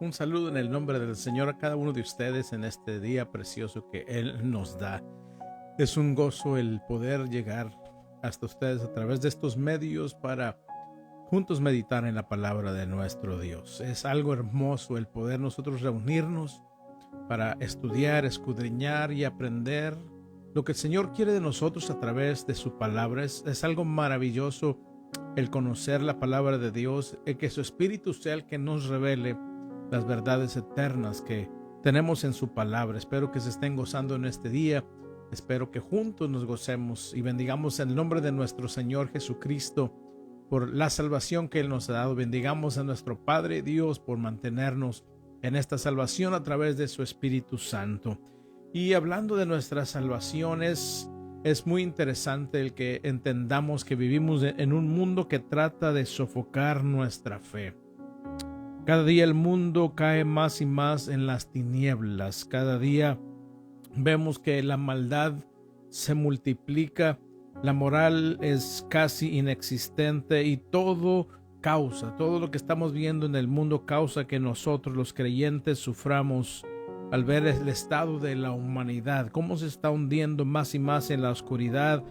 Un saludo en el nombre del Señor a cada uno de ustedes en este día precioso que Él nos da. Es un gozo el poder llegar hasta ustedes a través de estos medios para juntos meditar en la palabra de nuestro Dios. Es algo hermoso el poder nosotros reunirnos para estudiar, escudriñar y aprender lo que el Señor quiere de nosotros a través de su palabra. Es algo maravilloso el conocer la palabra de Dios, el que su Espíritu sea el que nos revele las verdades eternas que tenemos en su palabra. Espero que se estén gozando en este día. Espero que juntos nos gocemos y bendigamos el nombre de nuestro Señor Jesucristo por la salvación que Él nos ha dado. Bendigamos a nuestro Padre Dios por mantenernos en esta salvación a través de su Espíritu Santo. Y hablando de nuestra salvación, es muy interesante el que entendamos que vivimos en un mundo que trata de sofocar nuestra fe. Cada día el mundo cae más y más en las tinieblas. Cada día vemos que la maldad se multiplica, la moral es casi inexistente y todo lo que estamos viendo en el mundo causa que nosotros los creyentes suframos al ver el estado de la humanidad, cómo se está hundiendo más y más en la oscuridad,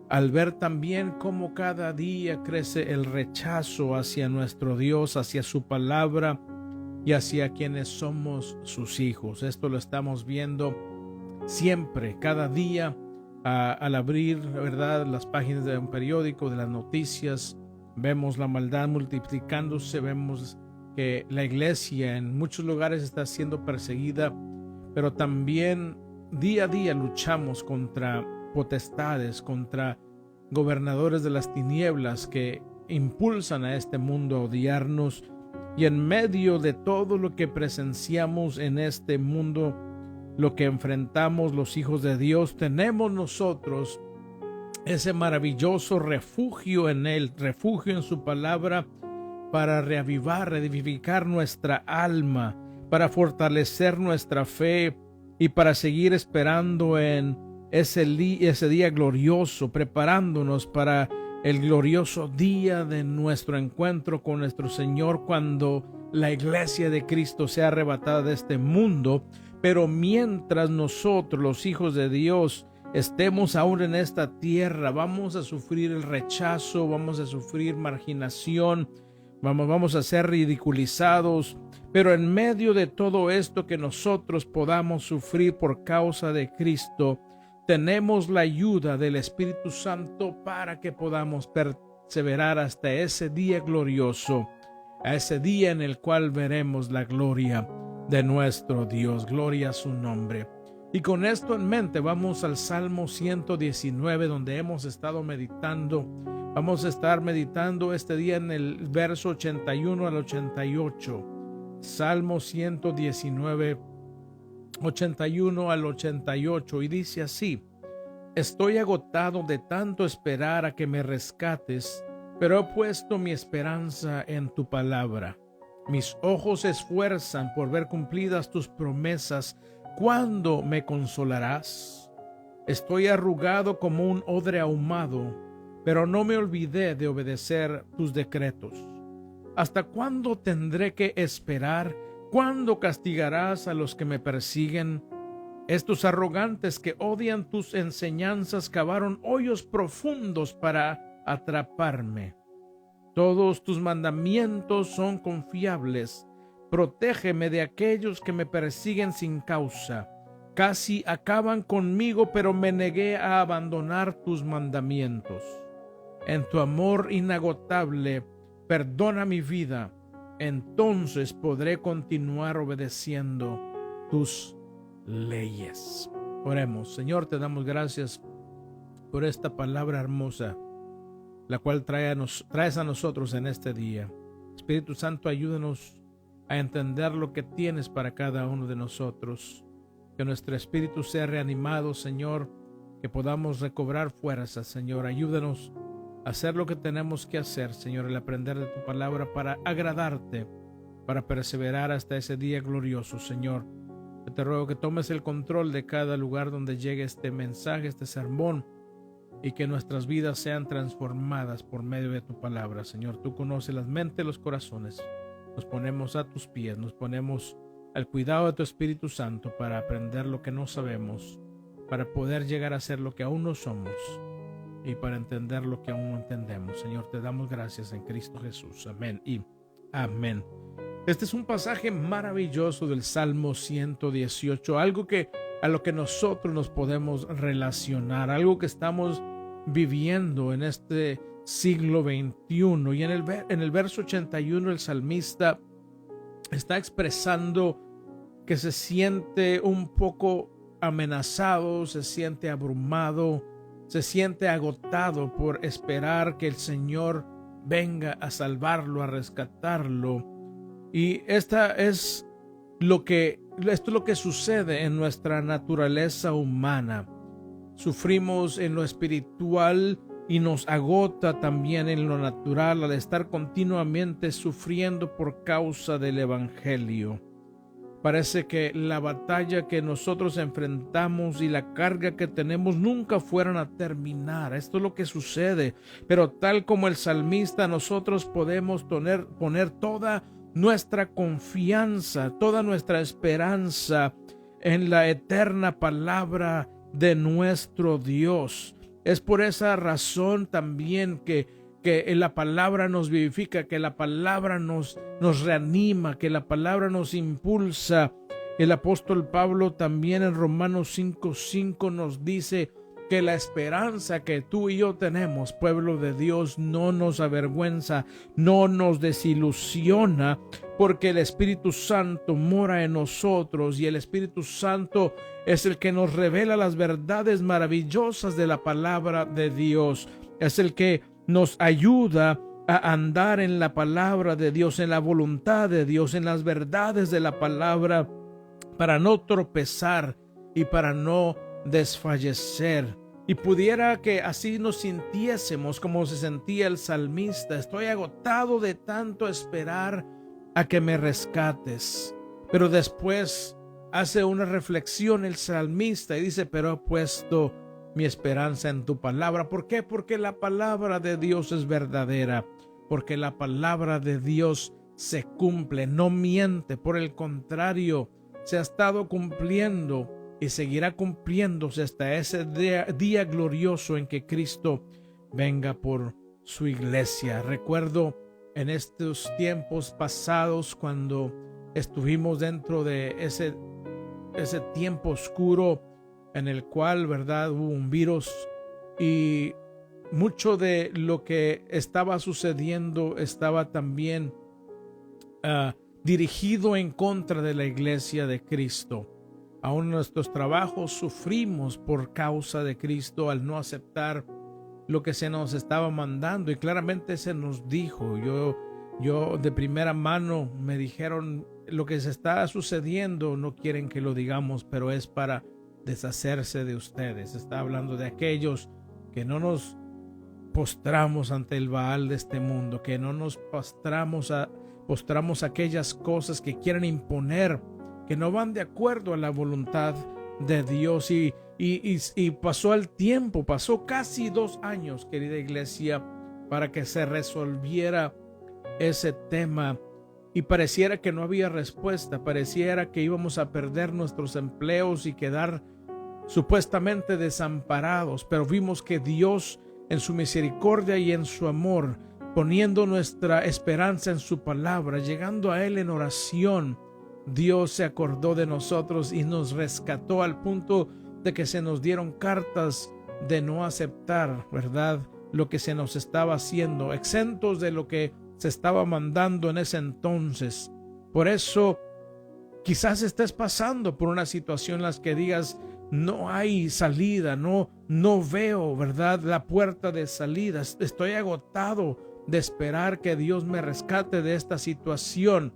al ver también cómo cada día crece el rechazo hacia nuestro Dios, hacia su palabra y hacia quienes somos sus hijos. Esto lo estamos viendo siempre, cada día, al abrir, ¿verdad?, las páginas de un periódico, de las noticias. Vemos la maldad multiplicándose, vemos que la iglesia en muchos lugares está siendo perseguida, pero también día a día luchamos contra potestades, contra gobernadores de las tinieblas que impulsan a este mundo a odiarnos. Y en medio de todo lo que presenciamos en este mundo, lo que enfrentamos los hijos de Dios, tenemos nosotros ese maravilloso refugio en Él, refugio en su palabra, para reavivar, revivificar nuestra alma, para fortalecer nuestra fe y para seguir esperando en ese día glorioso, preparándonos para el glorioso día de nuestro encuentro con nuestro Señor, cuando la iglesia de Cristo sea arrebatada de este mundo. Pero mientras nosotros, los hijos de Dios, estemos aún en esta tierra, vamos a sufrir el rechazo, vamos a sufrir marginación, vamos a ser ridiculizados. Pero en medio de todo esto que nosotros podamos sufrir por causa de Cristo, tenemos la ayuda del Espíritu Santo para que podamos perseverar hasta ese día glorioso, a ese día en el cual veremos la gloria de nuestro Dios. Gloria a su nombre. Y con esto en mente vamos al Salmo 119, donde hemos estado meditando. Vamos a estar meditando este día en el verso 81 al 88. Salmo 119, 81 al 88, y dice así: Estoy agotado de tanto esperar a que me rescates, pero he puesto mi esperanza en tu palabra. Mis ojos se esfuerzan por ver cumplidas tus promesas. ¿Cuándo me consolarás? Estoy arrugado como un odre ahumado, pero no me olvidé de obedecer tus decretos. ¿Hasta cuándo tendré que esperar? ¿Cuándo castigarás a los que me persiguen? Estos arrogantes que odian tus enseñanzas cavaron hoyos profundos para atraparme. Todos tus mandamientos son confiables. Protégeme de aquellos que me persiguen sin causa. Casi acaban conmigo, pero me negué a abandonar tus mandamientos. En tu amor inagotable, perdona mi vida. Entonces podré continuar obedeciendo tus leyes. Oremos. Señor, te damos gracias por esta palabra hermosa, la cual traes a nosotros en este día. Espíritu Santo, ayúdanos a entender lo que tienes para cada uno de nosotros. Que nuestro espíritu sea reanimado, Señor, que podamos recobrar fuerzas, Señor. Ayúdanos a hacer lo que tenemos que hacer, Señor, el aprender de tu palabra para agradarte, para perseverar hasta ese día glorioso, Señor. Yo te ruego que tomes el control de cada lugar donde llegue este mensaje, este sermón, y que nuestras vidas sean transformadas por medio de tu palabra, Señor. Tú conoces las mentes y los corazones. nos ponemos a tus pies, nos ponemos al cuidado de tu Espíritu Santo para aprender lo que no sabemos, para poder llegar a ser lo que aún no somos y para entender lo que aún no entendemos. Señor, te damos gracias en Cristo Jesús. Amén y amén. Este es un pasaje maravilloso del Salmo 118, algo a lo que nosotros nos podemos relacionar, algo que estamos viviendo en este siglo XXI. Y en el verso 81 el salmista está expresando que se siente un poco amenazado, se siente abrumado, se siente agotado por esperar que el Señor venga a salvarlo, a rescatarlo. Y esto es lo que sucede en nuestra naturaleza humana. Sufrimos en lo espiritual y nos agota también en lo natural al estar continuamente sufriendo por causa del Evangelio. Parece que la batalla que nosotros enfrentamos y la carga que tenemos nunca fueran a terminar. Esto es lo que sucede. Pero tal como el salmista, nosotros podemos poner toda nuestra confianza, toda nuestra esperanza en la eterna palabra de nuestro Dios. Es por esa razón también que la palabra nos vivifica, que la palabra nos reanima, que la palabra nos impulsa. El apóstol Pablo también en Romanos 5:5 nos dice que la esperanza que tú y yo tenemos, pueblo de Dios, no nos avergüenza, no nos desilusiona, porque el Espíritu Santo mora en nosotros y el Espíritu Santo es el que nos revela las verdades maravillosas de la palabra de Dios. Es el que nos ayuda a andar en la palabra de Dios, en la voluntad de Dios, en las verdades de la palabra, para no tropezar y para no desfallecer. Y pudiera que así nos sintiésemos como se sentía el salmista. Estoy agotado de tanto esperar a que me rescates. Pero después hace una reflexión el salmista y dice, pero he puesto mi esperanza en tu palabra. ¿Por qué? Porque la palabra de Dios es verdadera. Porque la palabra de Dios se cumple, no miente. Por el contrario, se ha estado cumpliendo y seguirá cumpliéndose hasta ese día glorioso en que Cristo venga por su iglesia. Recuerdo en estos tiempos pasados cuando estuvimos dentro de ese tiempo oscuro en el cual, ¿verdad?, hubo un virus y mucho de lo que estaba sucediendo estaba también dirigido en contra de la iglesia de Cristo. Aún en nuestros trabajos sufrimos por causa de Cristo al no aceptar lo que se nos estaba mandando, y claramente se nos dijo. Yo de primera mano me dijeron, lo que se está sucediendo no quieren que lo digamos, pero es para deshacerse de ustedes. Está hablando de aquellos que no nos postramos ante el Baal de este mundo, que no nos postramos a aquellas cosas que quieren imponer, que no van de acuerdo a la voluntad de Dios. Y pasó el tiempo, pasó casi 2 años, querida iglesia, para que se resolviera ese tema. Y pareciera que no había respuesta, pareciera que íbamos a perder nuestros empleos y quedar supuestamente desamparados. Pero vimos que Dios, en su misericordia y en su amor, poniendo nuestra esperanza en su palabra, llegando a Él en oración, Dios se acordó de nosotros y nos rescató al punto de que se nos dieron cartas de no aceptar, ¿verdad?, lo que se nos estaba haciendo, exentos de lo que se estaba mandando en ese entonces. Por eso quizás estés pasando por una situación en la que digas, no hay salida, no veo, ¿verdad?, la puerta de salida. Estoy agotado de esperar que Dios me rescate de esta situación.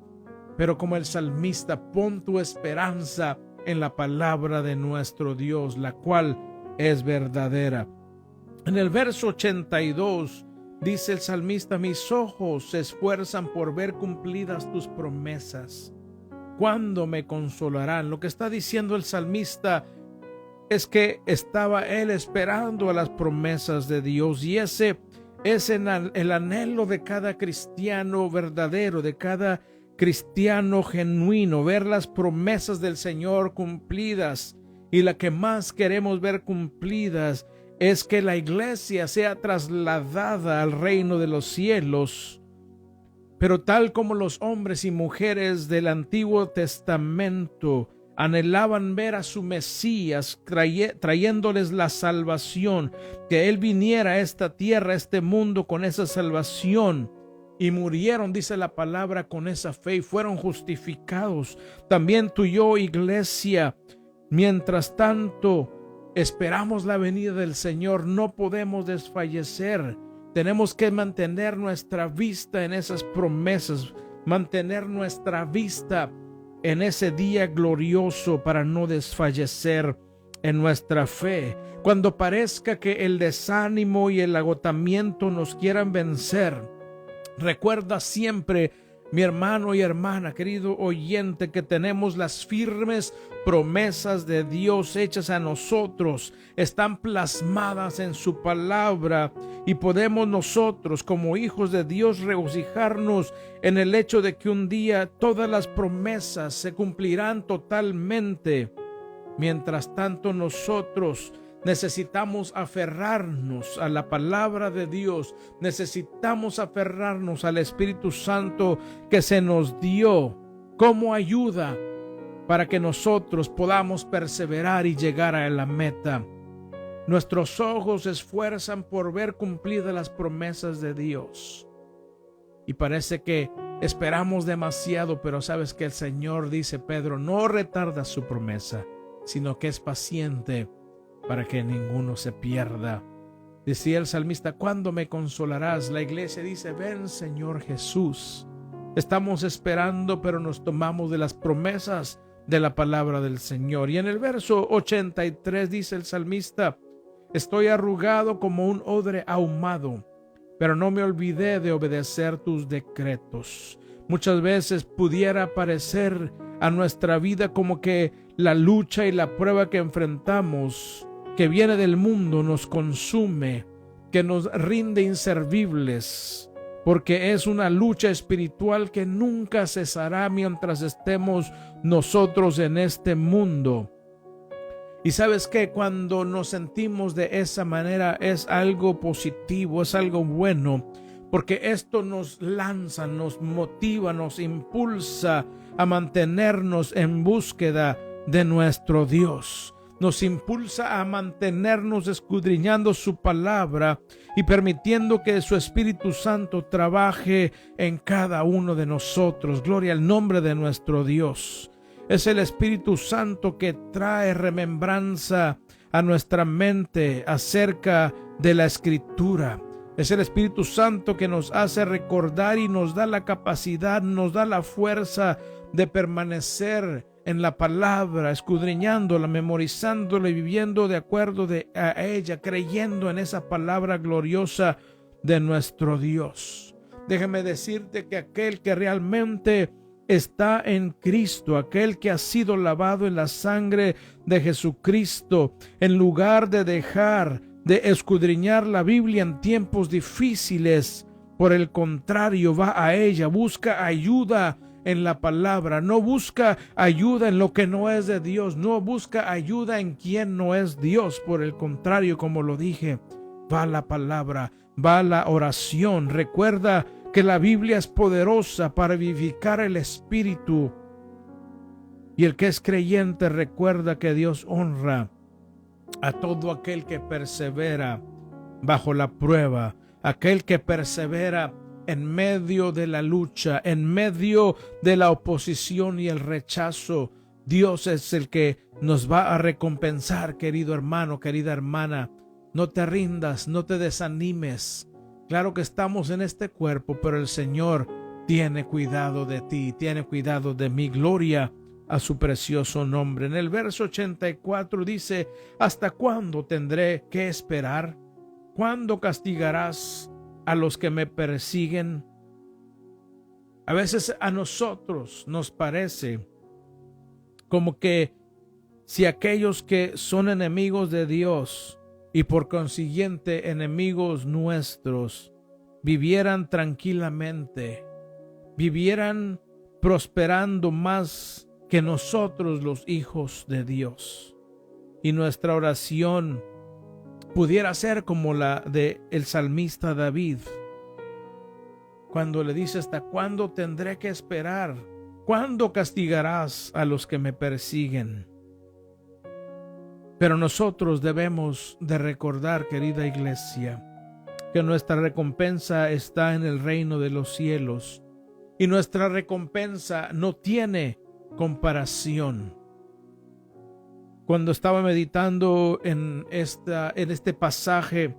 Pero como el salmista, pon tu esperanza en la palabra de nuestro Dios, la cual es verdadera. En el verso 82 dice el salmista, mis ojos se esfuerzan por ver cumplidas tus promesas. ¿Cuándo me consolarán? Lo que está diciendo el salmista es que estaba él esperando a las promesas de Dios, y ese es el anhelo de cada cristiano verdadero, de cada cristiano genuino, ver las promesas del Señor cumplidas. Y la que más queremos ver cumplidas es que la iglesia sea trasladada al reino de los cielos. Pero tal como los hombres y mujeres del Antiguo Testamento anhelaban ver a su Mesías trayéndoles la salvación, que Él viniera a esta tierra, a este mundo con esa salvación, y murieron, dice la palabra, con esa fe y fueron justificados. También tú y yo, iglesia, mientras tanto esperamos la venida del Señor, no podemos desfallecer. Tenemos que mantener nuestra vista en esas promesas, mantener nuestra vista en ese día glorioso para no desfallecer en nuestra fe. Cuando parezca que el desánimo y el agotamiento nos quieran vencer, recuerda siempre, mi hermano y hermana, querido oyente, que tenemos las firmes promesas de Dios hechas a nosotros, están plasmadas en su palabra y podemos nosotros como hijos de Dios regocijarnos en el hecho de que un día todas las promesas se cumplirán totalmente. Mientras tanto, nosotros necesitamos aferrarnos a la palabra de Dios, necesitamos aferrarnos al Espíritu Santo que se nos dio como ayuda para que nosotros podamos perseverar y llegar a la meta. Nuestros ojos se esfuerzan por ver cumplidas las promesas de Dios. Y parece que esperamos demasiado, pero sabes que el Señor, dice Pedro, no retarda su promesa, sino que es paciente para que ninguno se pierda. Decía el salmista, ¿cuándo me consolarás? La iglesia dice, ven Señor Jesús. Estamos esperando, pero nos tomamos de las promesas de la palabra del Señor. Y en el verso 83 dice el salmista, estoy arrugado como un odre ahumado, pero no me olvidé de obedecer tus decretos. Muchas veces pudiera parecer a nuestra vida como que la lucha y la prueba que enfrentamos, que viene del mundo, nos consume, que nos rinde inservibles, porque es una lucha espiritual que nunca cesará mientras estemos nosotros en este mundo. Y sabes que cuando nos sentimos de esa manera es algo positivo, es algo bueno, porque esto nos lanza, nos motiva, nos impulsa a mantenernos en búsqueda de nuestro Dios. Nos impulsa a mantenernos escudriñando su palabra y permitiendo que su Espíritu Santo trabaje en cada uno de nosotros. Gloria al nombre de nuestro Dios. Es el Espíritu Santo que trae remembranza a nuestra mente acerca de la Escritura. Es el Espíritu Santo que nos hace recordar y nos da la capacidad, nos da la fuerza de permanecer en la palabra, escudriñándola, memorizándola y viviendo de acuerdo a ella, creyendo en esa palabra gloriosa de nuestro Dios. Déjame decirte que aquel que realmente está en Cristo, aquel que ha sido lavado en la sangre de Jesucristo, en lugar de dejar de escudriñar la Biblia en tiempos difíciles, por el contrario, va a ella, busca ayuda en la palabra, no busca ayuda en lo que no es de Dios, no busca ayuda en quien no es Dios. Por el contrario, como lo dije, va la palabra, va la oración. Recuerda que la Biblia es poderosa para vivificar el espíritu, y el que es creyente recuerda que Dios honra a todo aquel que persevera bajo la prueba, aquel que persevera en medio de la lucha, en medio de la oposición y el rechazo. Dios es el que nos va a recompensar, querido hermano, querida hermana. No te rindas, no te desanimes. Claro que estamos en este cuerpo, pero el Señor tiene cuidado de ti, tiene cuidado de mi. Gloria a su precioso nombre. En el verso 84 dice, ¿hasta cuándo tendré que esperar? ¿Cuándo castigarás a los que me persiguen? A veces a nosotros nos parece como que si aquellos que son enemigos de Dios y por consiguiente enemigos nuestros vivieran tranquilamente, vivieran prosperando más que nosotros los hijos de Dios. Y nuestra oración pudiera ser como la de el salmista David, cuando le dice: ¿hasta cuándo tendré que esperar? ¿Cuándo castigarás a los que me persiguen? Pero nosotros debemos de recordar, querida iglesia, que nuestra recompensa está en el reino de los cielos, y nuestra recompensa no tiene comparación. Cuando estaba meditando en este pasaje,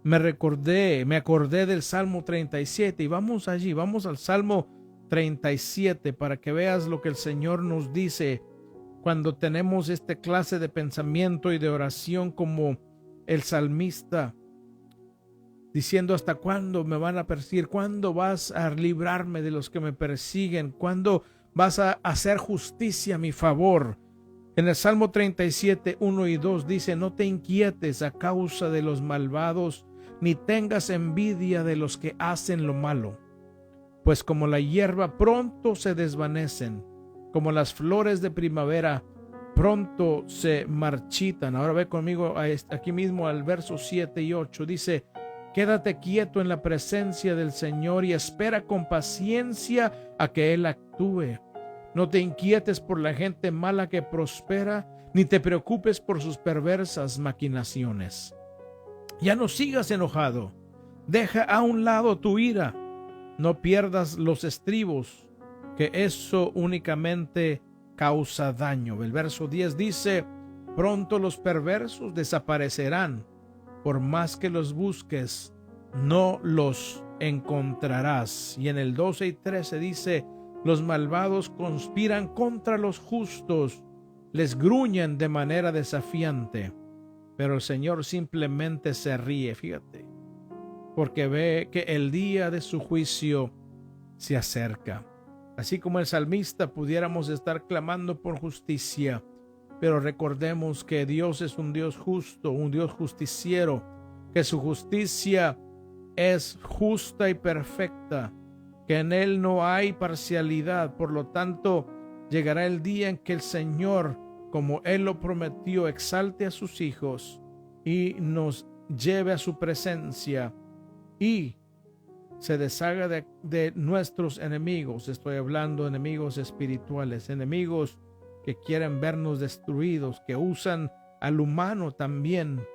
me acordé del Salmo 37, y vamos allí, vamos al Salmo 37 para que veas lo que el Señor nos dice cuando tenemos esta clase de pensamiento y de oración como el salmista, diciendo: ¿hasta cuándo me van a perseguir? ¿Cuándo vas a librarme de los que me persiguen? ¿Cuándo vas a hacer justicia a mi favor? En el Salmo 37, 1 y 2 dice: no te inquietes a causa de los malvados, ni tengas envidia de los que hacen lo malo, pues como la hierba pronto se desvanecen, como las flores de primavera pronto se marchitan. Ahora ve conmigo aquí mismo al verso 7 y 8. Dice: quédate quieto en la presencia del Señor y espera con paciencia a que Él actúe. No te inquietes por la gente mala que prospera, ni te preocupes por sus perversas maquinaciones. Ya no sigas enojado, deja a un lado tu ira, no pierdas los estribos, que eso únicamente causa daño. El verso 10 dice: pronto los perversos desaparecerán, por más que los busques, no los encontrarás. Y en el 12 y 13 dice: los malvados conspiran contra los justos, les gruñen de manera desafiante, pero el Señor simplemente se ríe, fíjate, porque ve que el día de su juicio se acerca. Así como el salmista, pudiéramos estar clamando por justicia, pero recordemos que Dios es un Dios justo, un Dios justiciero, que su justicia es justa y perfecta, que en Él no hay parcialidad. Por lo tanto, llegará el día en que el Señor, como Él lo prometió, exalte a sus hijos y nos lleve a su presencia y se deshaga de nuestros enemigos. Estoy hablando de enemigos espirituales, enemigos que quieren vernos destruidos, que usan al humano también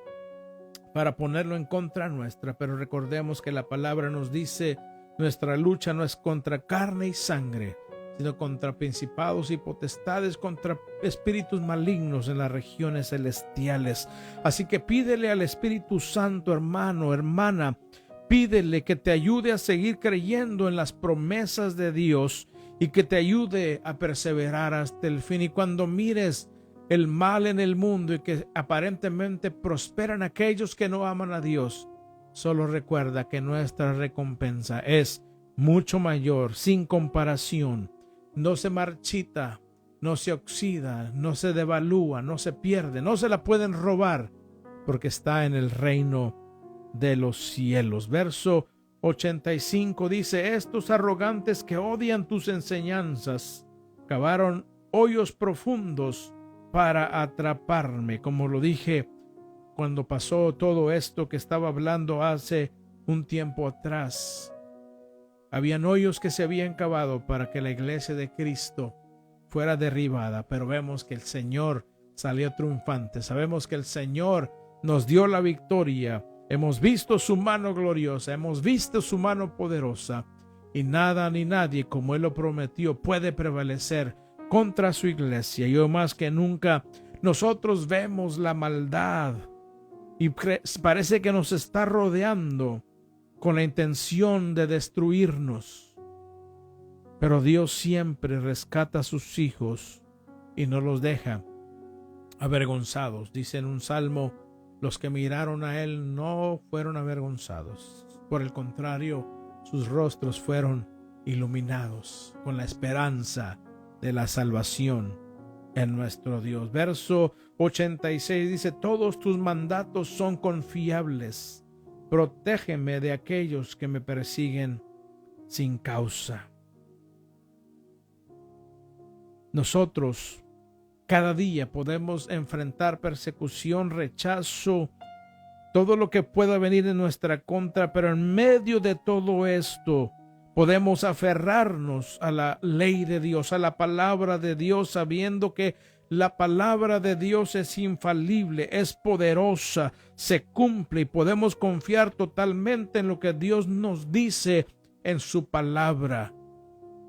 para ponerlo en contra nuestra. Pero recordemos que la palabra nos dice: nuestra lucha no es contra carne y sangre, sino contra principados y potestades, contra espíritus malignos en las regiones celestiales. Así que pídele al Espíritu Santo, hermano, hermana, pídele que te ayude a seguir creyendo en las promesas de Dios y que te ayude a perseverar hasta el fin. Y cuando mires el mal en el mundo y que aparentemente prosperan aquellos que no aman a Dios, solo recuerda que nuestra recompensa es mucho mayor, sin comparación. No se marchita, no se oxida, no se devalúa, no se pierde, no se la pueden robar, porque está en el reino de los cielos. Verso 85 dice: estos arrogantes que odian tus enseñanzas cavaron hoyos profundos para atraparme. Como lo dije cuando pasó todo esto que estaba hablando hace un tiempo atrás, habían hoyos que se habían cavado para que la iglesia de Cristo fuera derribada, pero vemos que el Señor salió triunfante. Sabemos que el Señor nos dio la victoria. Hemos visto su mano gloriosa, hemos visto su mano poderosa, y nada ni nadie, como Él lo prometió, puede prevalecer contra su iglesia. Y hoy más que nunca nosotros vemos la maldad y parece que nos está rodeando con la intención de destruirnos, pero Dios siempre rescata a sus hijos y no los deja avergonzados. Dice en un salmo: los que miraron a Él no fueron avergonzados, por el contrario, sus rostros fueron iluminados con la esperanza de la salvación en nuestro Dios. Verso 86 dice: todos tus mandatos son confiables, protégeme de aquellos que me persiguen sin causa. nosotros cada día podemos enfrentar persecución, rechazo, todo lo que pueda venir en nuestra contra, pero en medio de todo esto podemos aferrarnos a la ley de Dios, a la palabra de Dios, sabiendo que la palabra de Dios es infalible, es poderosa, se cumple y podemos confiar totalmente en lo que Dios nos dice en su palabra.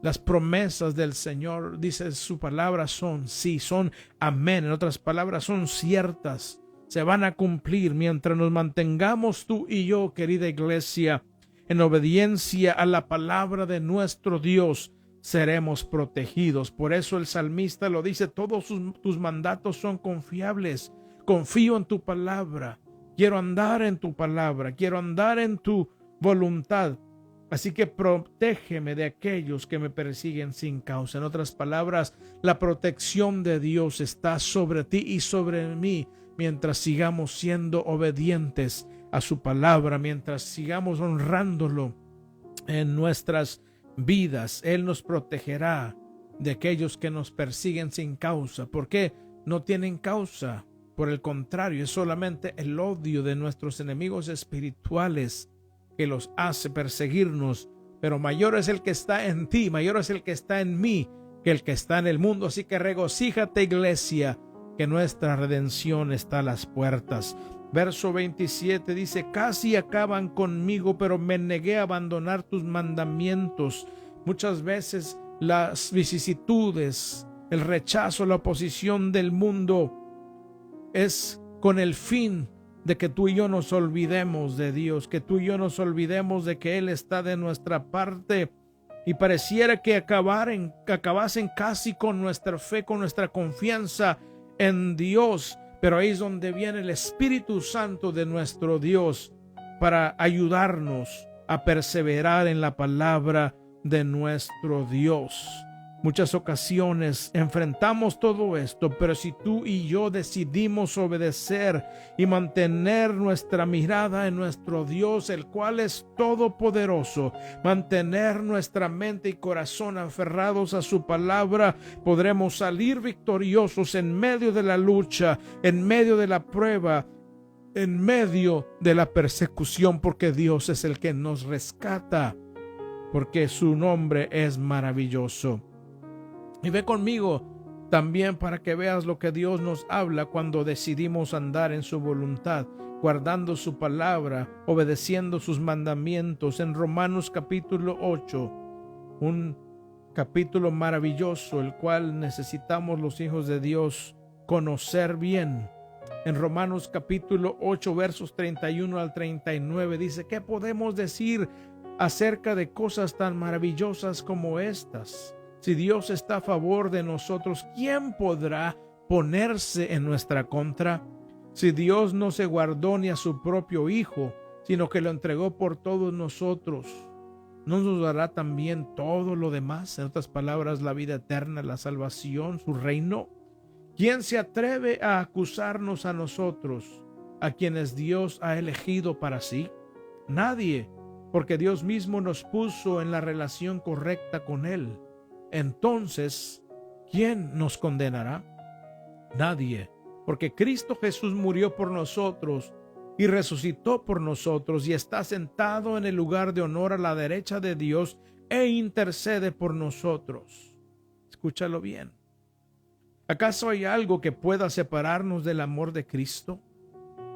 Las promesas del Señor, dice su palabra, son sí, son amén. En otras palabras, son ciertas, se van a cumplir mientras nos mantengamos tú y yo, querida iglesia, en obediencia a la palabra de nuestro Dios. Seremos protegidos. Por eso el salmista lo dice: todos tus mandatos son confiables. Confío en tu palabra. Quiero andar en tu palabra. Quiero andar en tu voluntad. Así que protégeme de aquellos que me persiguen sin causa. En otras palabras, la protección de Dios está sobre ti y sobre mí mientras sigamos siendo obedientes a su palabra, mientras sigamos honrándolo en nuestras vidas. Él nos protegerá de aquellos que nos persiguen sin causa. ¿Por qué? No tienen causa. Por el contrario, es solamente el odio de nuestros enemigos espirituales que los hace perseguirnos. Pero mayor es el que está en ti, mayor es el que está en mí que el que está en el mundo. Así que regocíjate, iglesia, que nuestra redención está a las puertas. Verso 27 dice: casi acaban conmigo, pero me negué a abandonar tus mandamientos. Muchas veces las vicisitudes, el rechazo, la oposición del mundo es con el fin de que tú y yo nos olvidemos de Dios, que tú y yo nos olvidemos de que Él está de nuestra parte, y pareciera que acabasen casi con nuestra fe, con nuestra confianza en Dios. Pero ahí es donde viene el Espíritu Santo de nuestro Dios para ayudarnos a perseverar en la palabra de nuestro Dios. Muchas ocasiones enfrentamos todo esto, pero si tú y yo decidimos obedecer y mantener nuestra mirada en nuestro Dios, el cual es todopoderoso, mantener nuestra mente y corazón aferrados a su palabra, podremos salir victoriosos en medio de la lucha, en medio de la prueba, en medio de la persecución, porque Dios es el que nos rescata, porque su nombre es maravilloso. Y ve conmigo también para que veas lo que Dios nos habla cuando decidimos andar en su voluntad, guardando su palabra, obedeciendo sus mandamientos. En Romanos capítulo 8, un capítulo maravilloso, el cual necesitamos los hijos de Dios conocer bien. En Romanos capítulo 8, versos 31 al 39, dice: ¿qué podemos decir acerca de cosas tan maravillosas como estas? Si Dios está a favor de nosotros, ¿quién podrá ponerse en nuestra contra? Si Dios no se guardó ni a su propio Hijo, sino que lo entregó por todos nosotros, ¿no nos dará también todo lo demás? En otras palabras, la vida eterna, la salvación, su reino. ¿Quién se atreve a acusarnos a nosotros, a quienes Dios ha elegido para sí? Nadie, porque Dios mismo nos puso en la relación correcta con Él. Entonces, ¿quién nos condenará? Nadie, porque Cristo Jesús murió por nosotros y resucitó por nosotros y está sentado en el lugar de honor a la derecha de Dios e intercede por nosotros. Escúchalo bien. ¿Acaso hay algo que pueda separarnos del amor de Cristo?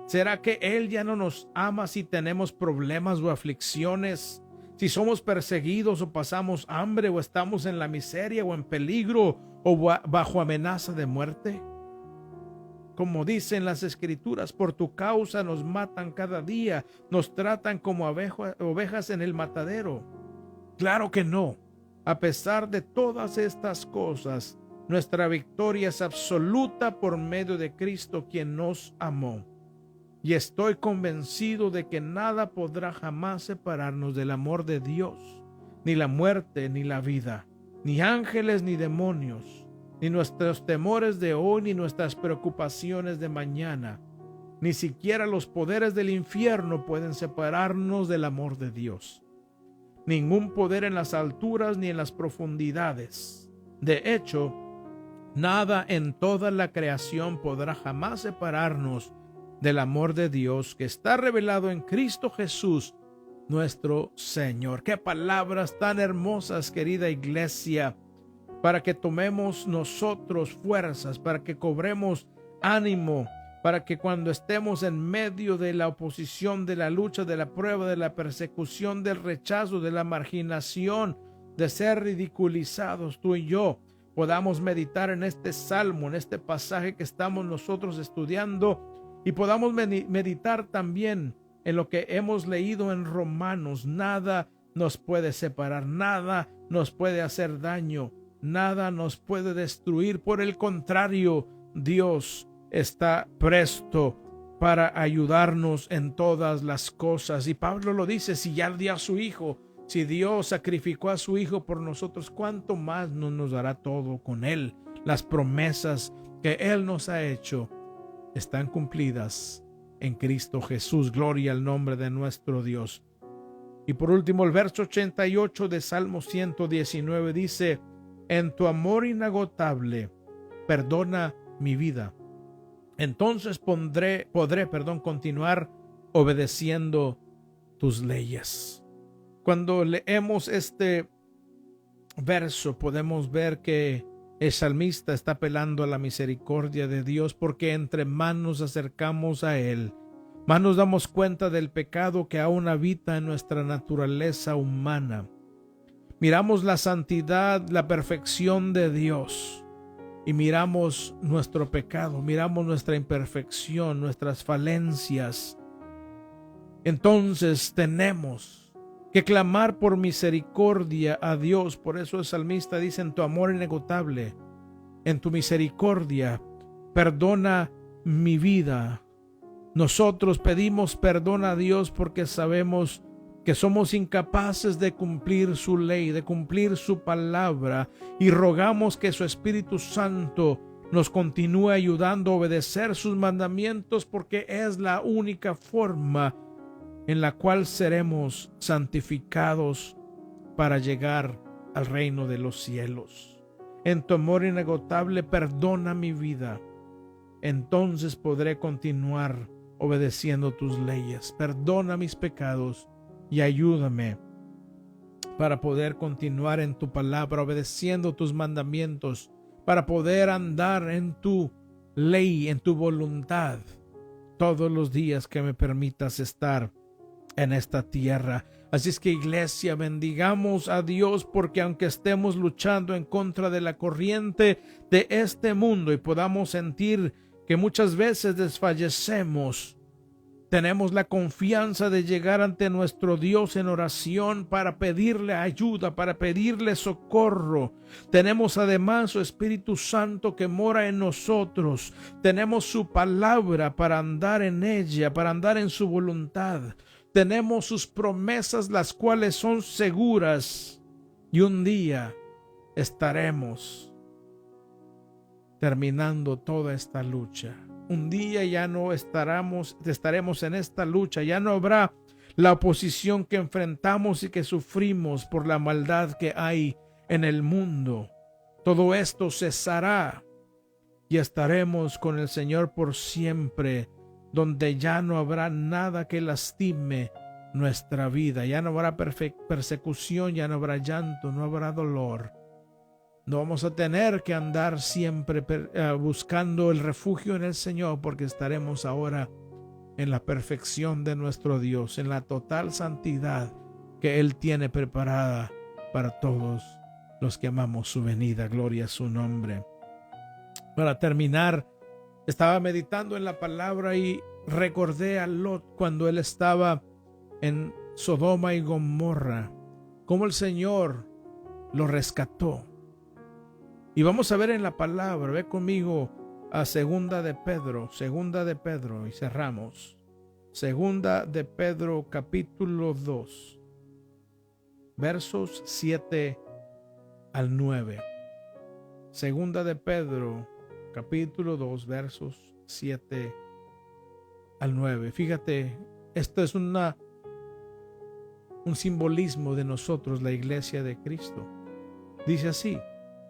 ¿Será que Él ya no nos ama si tenemos problemas o aflicciones? Si somos perseguidos o pasamos hambre o estamos en la miseria o en peligro o bajo amenaza de muerte. Como dicen las Escrituras, por tu causa nos matan cada día, nos tratan como ovejas en el matadero. Claro que no. A pesar de todas estas cosas, nuestra victoria es absoluta por medio de Cristo, quien nos amó. Y estoy convencido de que nada podrá jamás separarnos del amor de Dios, ni la muerte, ni la vida, ni ángeles, ni demonios, ni nuestros temores de hoy, ni nuestras preocupaciones de mañana. Ni siquiera los poderes del infierno pueden separarnos del amor de Dios. Ningún poder en las alturas ni en las profundidades. De hecho, Nada en toda la creación podrá jamás separarnos del amor de Dios que está revelado en Cristo Jesús, nuestro Señor. Qué palabras tan hermosas, querida iglesia, para que tomemos nosotros fuerzas, para que cobremos ánimo, para que cuando estemos en medio de la oposición, de la lucha, de la prueba, de la persecución, del rechazo, de la marginación, de ser ridiculizados, tú y yo podamos meditar en este salmo, en este pasaje que estamos nosotros estudiando, y podamos meditar también en lo que hemos leído en Romanos. Nada nos puede separar, nada nos puede hacer daño, nada nos puede destruir. Por el contrario, Dios está presto para ayudarnos en todas las cosas. Y Pablo lo dice: si ya dio a su Hijo, si Dios sacrificó a su Hijo por nosotros, ¿cuánto más no nos dará todo con Él? Las promesas que Él nos ha hecho están cumplidas en Cristo Jesús. Gloria al nombre de nuestro Dios. Y por último, el verso 88 de Salmo 119 dice: en tu amor inagotable, perdona mi vida. Entonces podré continuar obedeciendo tus leyes. Cuando leemos este verso, podemos ver que el salmista está apelando a la misericordia de Dios, porque entre más nos acercamos a Él, más nos damos cuenta del pecado que aún habita en nuestra naturaleza humana. Miramos la santidad, la perfección de Dios, y miramos nuestro pecado, miramos nuestra imperfección, nuestras falencias. Entonces tenemos que clamar por misericordia a Dios. Por eso el salmista dice: en tu amor inagotable, en tu misericordia, perdona mi vida. Nosotros pedimos perdón a Dios porque sabemos que somos incapaces de cumplir su ley, de cumplir su palabra, y rogamos que su Espíritu Santo nos continúe ayudando a obedecer sus mandamientos, porque es la única forma en la cual seremos santificados para llegar al reino de los cielos. En tu amor inagotable, perdona mi vida. Entonces podré continuar obedeciendo tus leyes. Perdona mis pecados y ayúdame para poder continuar en tu palabra, obedeciendo tus mandamientos, para poder andar en tu ley, en tu voluntad, todos los días que me permitas estar en esta tierra. Así es que, iglesia, bendigamos a Dios, porque aunque estemos luchando en contra de la corriente de este mundo y podamos sentir que muchas veces desfallecemos, tenemos la confianza de llegar ante nuestro Dios en oración para pedirle ayuda, para pedirle socorro. Tenemos además su Espíritu Santo que mora en nosotros. Tenemos su palabra para andar en ella, para andar en su voluntad. Tenemos sus promesas, las cuales son seguras. Y un día estaremos terminando toda esta lucha. Un día ya no estaremos en esta lucha, ya no habrá la oposición que enfrentamos y que sufrimos por la maldad que hay en el mundo. Todo esto cesará y estaremos con el Señor por siempre, donde ya no habrá nada que lastime nuestra vida, ya no habrá persecución, ya no habrá llanto, no habrá dolor. No vamos a tener que andar siempre buscando el refugio en el Señor, porque estaremos ahora en la perfección de nuestro Dios, en la total santidad que Él tiene preparada para todos los que amamos su venida. Gloria a su nombre. Para terminar, estaba meditando en la palabra y recordé a Lot cuando él estaba en Sodoma y Gomorra, cómo el Señor lo rescató. Y vamos a ver en la palabra, ve conmigo a Segunda de Pedro, y cerramos. Segunda de Pedro, capítulo 2, versos 7 al 9. Segunda de Pedro, capítulo 2, versos 7 al 9. Fíjate, esto es un simbolismo de nosotros, la iglesia de Cristo. Dice así: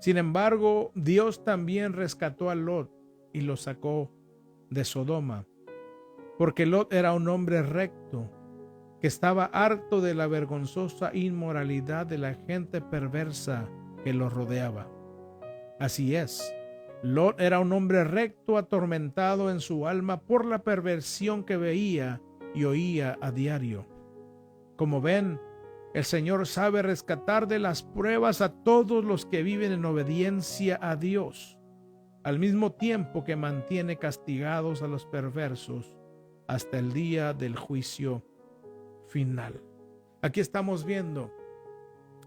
Sin embargo, Dios también rescató a Lot y lo sacó de Sodoma, porque Lot era un hombre recto, que estaba harto de la vergonzosa inmoralidad de la gente perversa que lo rodeaba. Así es, Lot era un hombre recto, atormentado en su alma por la perversión que veía y oía a diario. Como ven, el Señor sabe rescatar de las pruebas a todos los que viven en obediencia a Dios, al mismo tiempo que mantiene castigados a los perversos hasta el día del juicio final. Aquí estamos viendo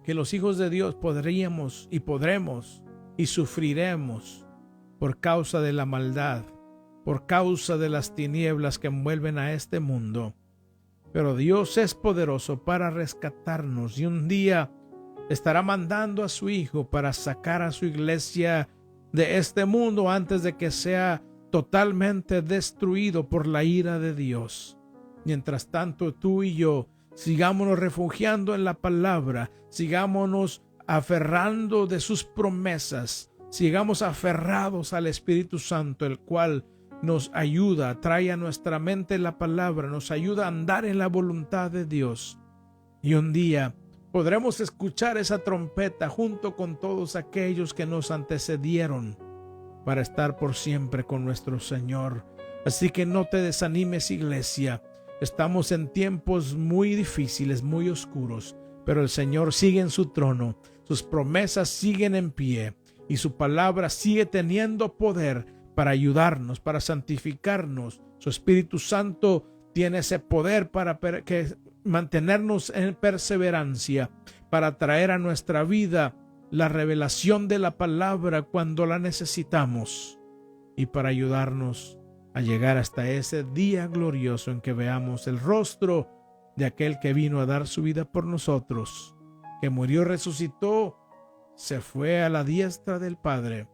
que los hijos de Dios podremos y sufriremos por causa de la maldad, por causa de las tinieblas que envuelven a este mundo. Pero Dios es poderoso para rescatarnos y un día estará mandando a su Hijo para sacar a su iglesia de este mundo antes de que sea totalmente destruido por la ira de Dios. Mientras tanto, tú y yo sigámonos refugiando en la palabra, sigámonos aferrando de sus promesas, sigamos aferrados al Espíritu Santo, el cual nos ayuda, trae a nuestra mente la palabra, nos ayuda a andar en la voluntad de Dios. Y un día podremos escuchar esa trompeta junto con todos aquellos que nos antecedieron para estar por siempre con nuestro Señor. Así que no te desanimes, iglesia. Estamos en tiempos muy difíciles, muy oscuros, pero el Señor sigue en su trono, sus promesas siguen en pie y su palabra sigue teniendo poder para ayudarnos, para santificarnos. Su Espíritu Santo tiene ese poder para mantenernos en perseverancia, para traer a nuestra vida la revelación de la palabra cuando la necesitamos y para ayudarnos a llegar hasta ese día glorioso en que veamos el rostro de aquel que vino a dar su vida por nosotros, que murió, resucitó, se fue a la diestra del Padre,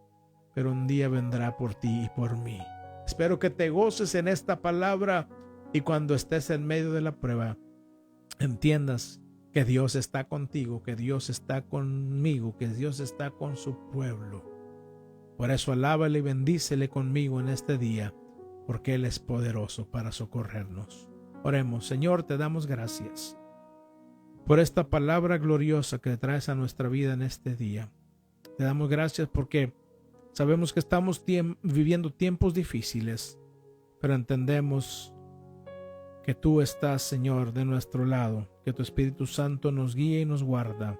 pero un día vendrá por ti y por mí. Espero que te goces en esta palabra y cuando estés en medio de la prueba, entiendas que Dios está contigo, que Dios está conmigo, que Dios está con su pueblo. Por eso alábale y bendícele conmigo en este día, porque Él es poderoso para socorrernos. Oremos. Señor, te damos gracias por esta palabra gloriosa que traes a nuestra vida en este día. Te damos gracias porque sabemos que estamos viviendo tiempos difíciles, pero entendemos que tú estás, Señor, de nuestro lado, que tu Espíritu Santo nos guía y nos guarda,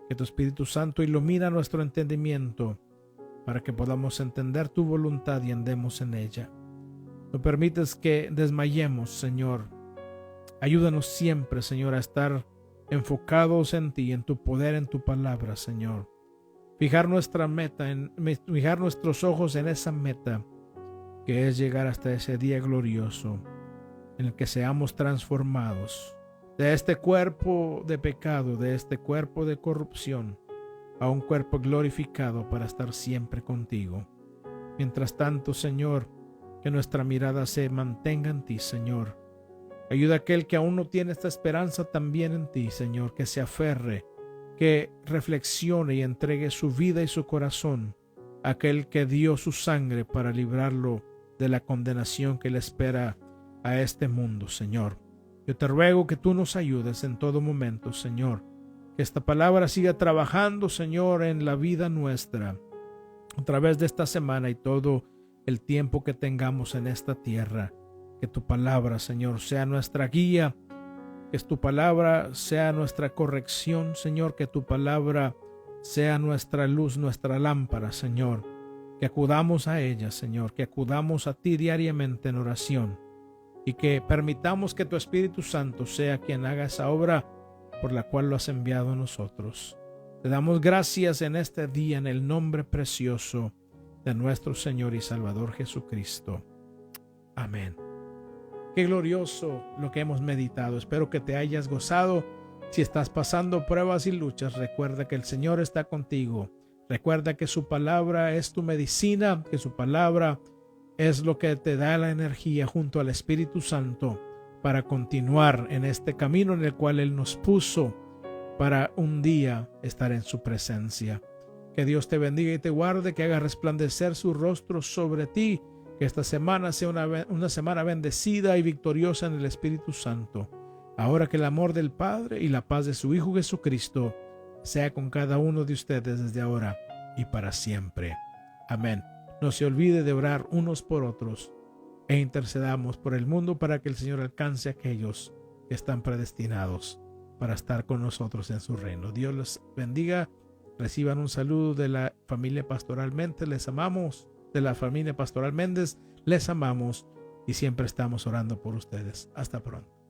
que tu Espíritu Santo ilumina nuestro entendimiento para que podamos entender tu voluntad y andemos en ella. No permites que desmayemos, Señor. Ayúdanos siempre, Señor, a estar enfocados en ti, en tu poder, en tu palabra, Señor. Fijar nuestra meta, fijar nuestros ojos en esa meta, que es llegar hasta ese día glorioso en el que seamos transformados de este cuerpo de pecado, de este cuerpo de corrupción, a un cuerpo glorificado para estar siempre contigo. Mientras tanto, Señor, que nuestra mirada se mantenga en ti, Señor. Ayuda a aquel que aún no tiene esta esperanza también en ti, Señor, que se aferre, que reflexione y entregue su vida y su corazón a aquel que dio su sangre para librarlo de la condenación que le espera a este mundo, Señor. Yo te ruego que tú nos ayudes en todo momento, Señor, que esta palabra siga trabajando, Señor, en la vida nuestra, a través de esta semana y todo el tiempo que tengamos en esta tierra. Que tu palabra, Señor, sea nuestra guía, que tu palabra sea nuestra corrección, Señor, que tu palabra sea nuestra luz, nuestra lámpara, Señor, que acudamos a ella, Señor, que acudamos a ti diariamente en oración y que permitamos que tu Espíritu Santo sea quien haga esa obra por la cual lo has enviado a nosotros. Te damos gracias en este día en el nombre precioso de nuestro Señor y Salvador Jesucristo. Amén. Qué glorioso lo que hemos meditado. Espero que te hayas gozado. Si estás pasando pruebas y luchas, recuerda que el Señor está contigo. Recuerda que su palabra es tu medicina, que su palabra es lo que te da la energía junto al Espíritu Santo para continuar en este camino en el cual Él nos puso para un día estar en su presencia. Que Dios te bendiga y te guarde, que haga resplandecer su rostro sobre ti, que esta semana sea una semana bendecida y victoriosa en el Espíritu Santo. Ahora que el amor del Padre y la paz de su Hijo Jesucristo sea con cada uno de ustedes desde ahora y para siempre. Amén. No se olvide de orar unos por otros e intercedamos por el mundo para que el Señor alcance a aquellos que están predestinados para estar con nosotros en su reino. Dios los bendiga. Reciban un saludo de la familia Pastoral Méndez. Les amamos. De la familia Pastoral Méndez, les amamos y siempre estamos orando por ustedes. Hasta pronto.